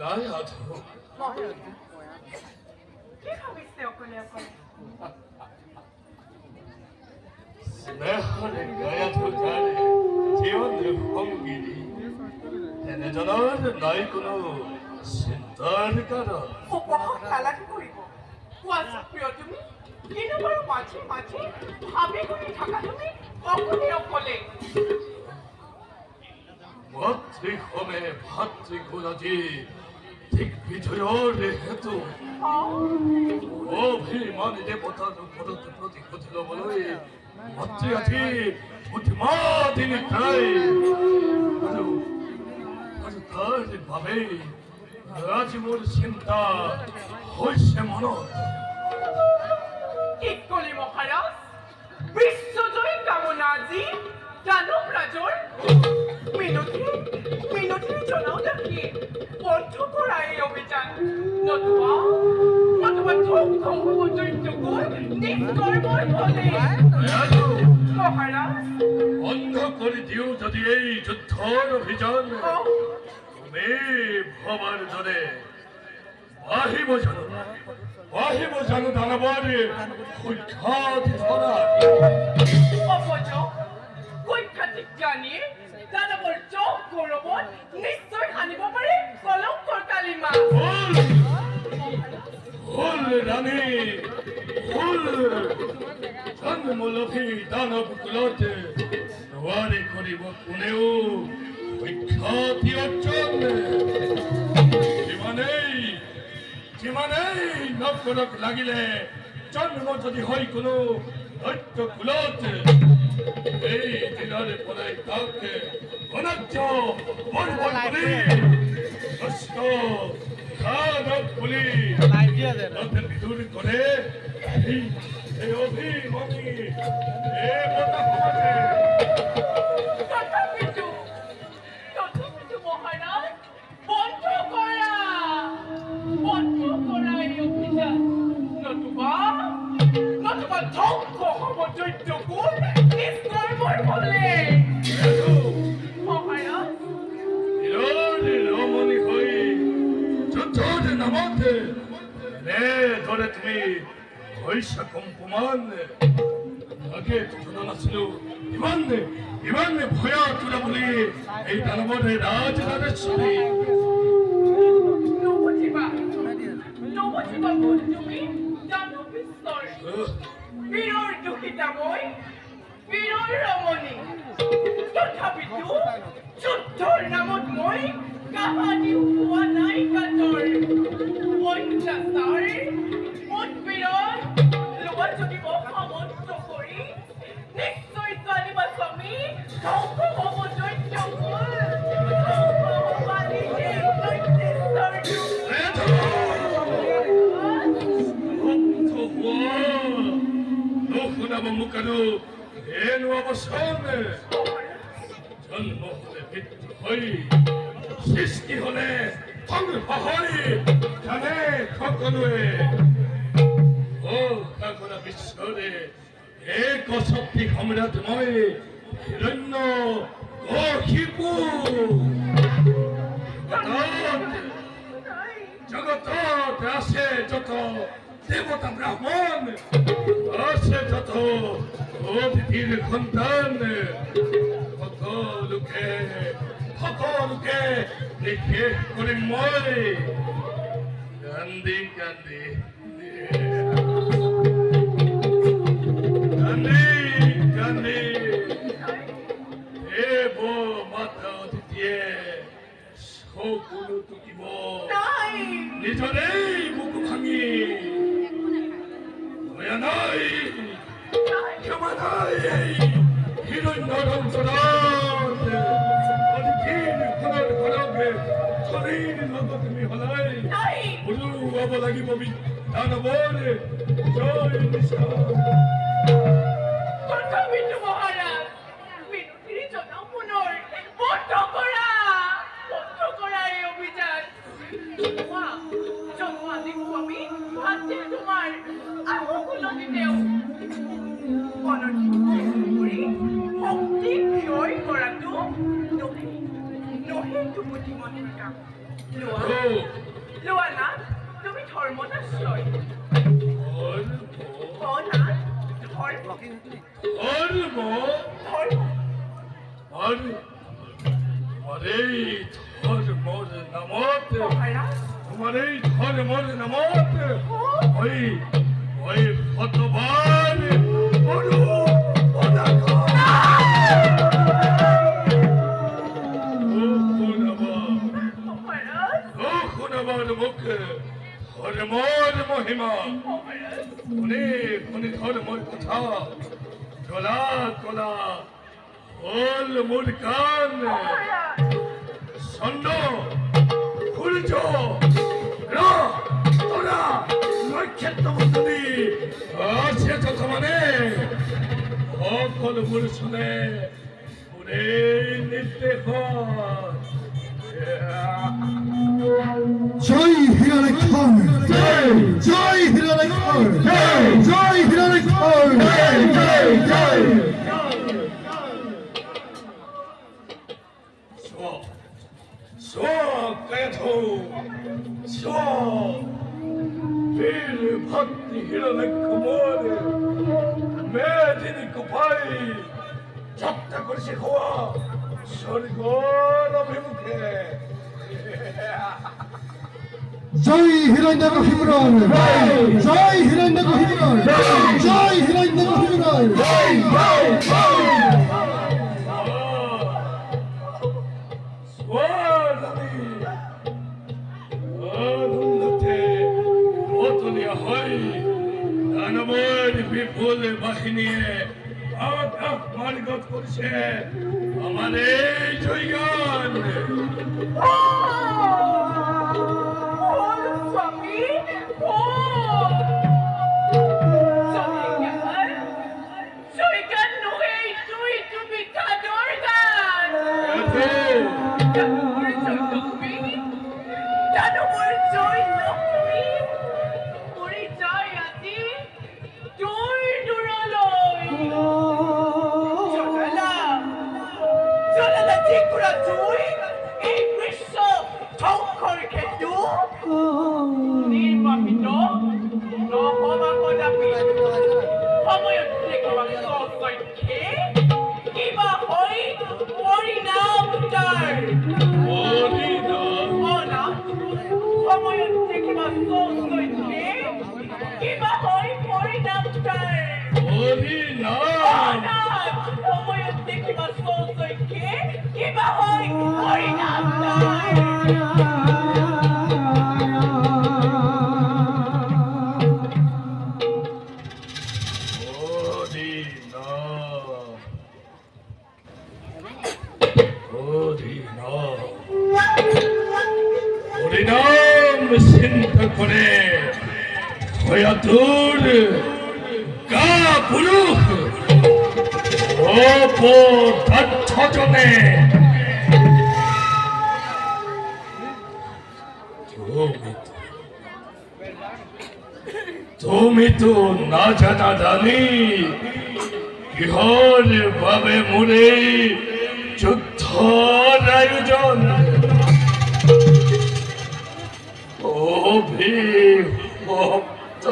গায়াধু কি ভাবিছে অকলে অকলে স্নেহৰে গায়াধু জানে জীৱনৰ সংগিনী এনেজনৰ নাই কোনো চিন্তাৰ কাৰণ উপহাস নালাগে কৰিব কোৱাচোন প্ৰিয় তুমি কিনো বাৰু মাঝে মাঝে ভাবি কৰি থাকা তুমি অকলে অকলে মাতৃসমে ভাতৃগুণাজি দিগ্বিজয়ৰ হেতু অভিমানী দেৱতাৰ ওপৰত প্ৰতিশোধ ল'বলৈ মাতৃ আজি বুদ্ধিমাদিনী তাই আৰু তাৰ বাবেই আজি মোৰ চিন্তা হৈছে মনত কি কলি মহাৰাজ বিশ্বজয়ী কামনা আজি দানৱ ৰাজৰ মিনতি জনাও দেখি বন্ধ কৰা এই অভিযান নতুবা ধ্বংস হ'ব দৈত্যকুল নিষ্কৰ্মৰ ফলে মহাৰাজ বন্ধ কৰি দিওঁ যদি এই যুদ্ধৰ অভিযান তুমি ভবাৰ দৰে বাহিব জানো দানৱৰ সুখ্যাতি ধৰা কৈখ্যাতিক জ্ঞানীয়ে দানৱৰ চখ গৌৰৱত নিশ্চয় আনিব পাৰে কলংকৰ কালিমা ফুল ৰাণী ফুল জন্মলভী দানৱ কুলত নোৱাৰে কৰিব কোনেও সুখ্যাতি অৰ্জন যিমানেই নকৰক লাগিলে জন্ম যদি হয় কোনো দৈত্য কুলত এই দিনৰ পৰাই তাক অনাৰ্য বৰ্বৰ কৰি নষ্ট দানৱ বুলি বিদুৰ কৰে এই অভিমানী এই বতা সমাজে তথাপিতো মহাৰাজ বন্ধ কৰা এই অভিযান নতুবা ধ্বংস হ'ব দৈত্যকুল নিষ্কৰ্মৰ ফলে মহাৰাজ ৰমণী হৈ যুদ্ধৰ নামত এনেদৰে তুমি হৈছা কম্পমান আগে জনা নাছিলো ইমান ভয়া তোলা বুলি এই দানৱৰে ৰাজৰাজেশ্বৰী নবজিবা বল তুমি দানৱ বিশ্বৰ বীৰৰ দুখিতা মই বীৰৰ ৰমণী তথাপিতো যুদ্ধৰ নামত মই কাহানি হোৱা নাই কাতৰ অত্যাচাৰ উৎপীড়ন লোৱা যদি সামন্ত কৰি নিশ্চয় জানিবা স্বামী ধ্বংস হ'ব দৈত্যকুল ধ্বংস হ'ব এই দৈত্যেশ্বৰটো শুনাব মোক আৰু এনো অৱসৰ জন্ম হলে মৃত্যু হৈ সৃষ্টি হলে ধ্বংস হৈ জানে সকলোৱে কৰা বিশ্বৰে এক শক্তি সম্ৰাট মই হিৰণ্য শিশু জগতত আছে যত দেৱতা ব্ৰাহ্মণ আছে যত অতিথিৰ সন্তান সকলোকে নিষেধ কৰিম মই কান্দি কান্দি মাতা অতিথিয়ে সকলো টুকিব নিজৰে বুক ভাঙি নাই ক্ষমা নাই হিৰণ্য ৰঞ্জনত অতিথিৰ ঘৰকে শৰীৰ লগত মিহলাই উৰুৱাব লাগিব দানৱৰ জয় নিশা লোৱা ও লোৱা না তুমি ধৰ্ম না সই ধর্ম ও না ধর্ম ধর্ম ধর্ম আর তোমার এই ধর্মর নামত মহারাজ তোমার এই ধর্মর নামত ওই ওই ভগবান বড় মহারাজ আমার মুখে ধর্মর মহিমা অনেক অনেক ধর্মর কথা তোলা তোলা হল মোর কান সন্ড সূর্য তোরা নক্ষত্র মন্ডলী আছে কথা মানে সকল মোর শুনে পুরে নির্দেশ জয় হিরণ্যক্ষর জয় হিরণ্যক্ষর জয় হিরণ্যক্ষর ভক্তি হিরণ্যক্ষর মেদিনী কুপাই যাত্রা করেছে হওয়া স্বর্গর অভিমুখে জয় হিরণ্যকশিপুর জয় হিরণ্যকশিপুর জয় হিরণ্যকশিপুর বিপুল বাহিনী মার্গত করছে আমার এই জয়গান স্বামী সৈগান নহে তুই তুমি কাদর গান জানো মোর জয় লক্ষ্মী পরিচয় আজি দূর দূরলৈ চলালা জিকুৰা তুই এই বিশ্ব ধ্বংসৰ খেতু নিৰ্বাপিত নহবা কদাপি সময়ত দেখিবা সচক্ষে কিবা হৈ পৰিণাম তাৰ সময়ত দেখিবা সচক্ষে কিবা হৈ পৰিণাম তাৰ সময়ত দেখিবা সচক্ষে কিবা হৈ পৰিণাম তাৰ হরিনাম চিন্তা করে হয়াতুর গা পুরুষ অপদার্থজনে তুমি তো না জানা জানি ইহর ভাবে মোরে যুদ্ধর আয়োজন অভিভক্ত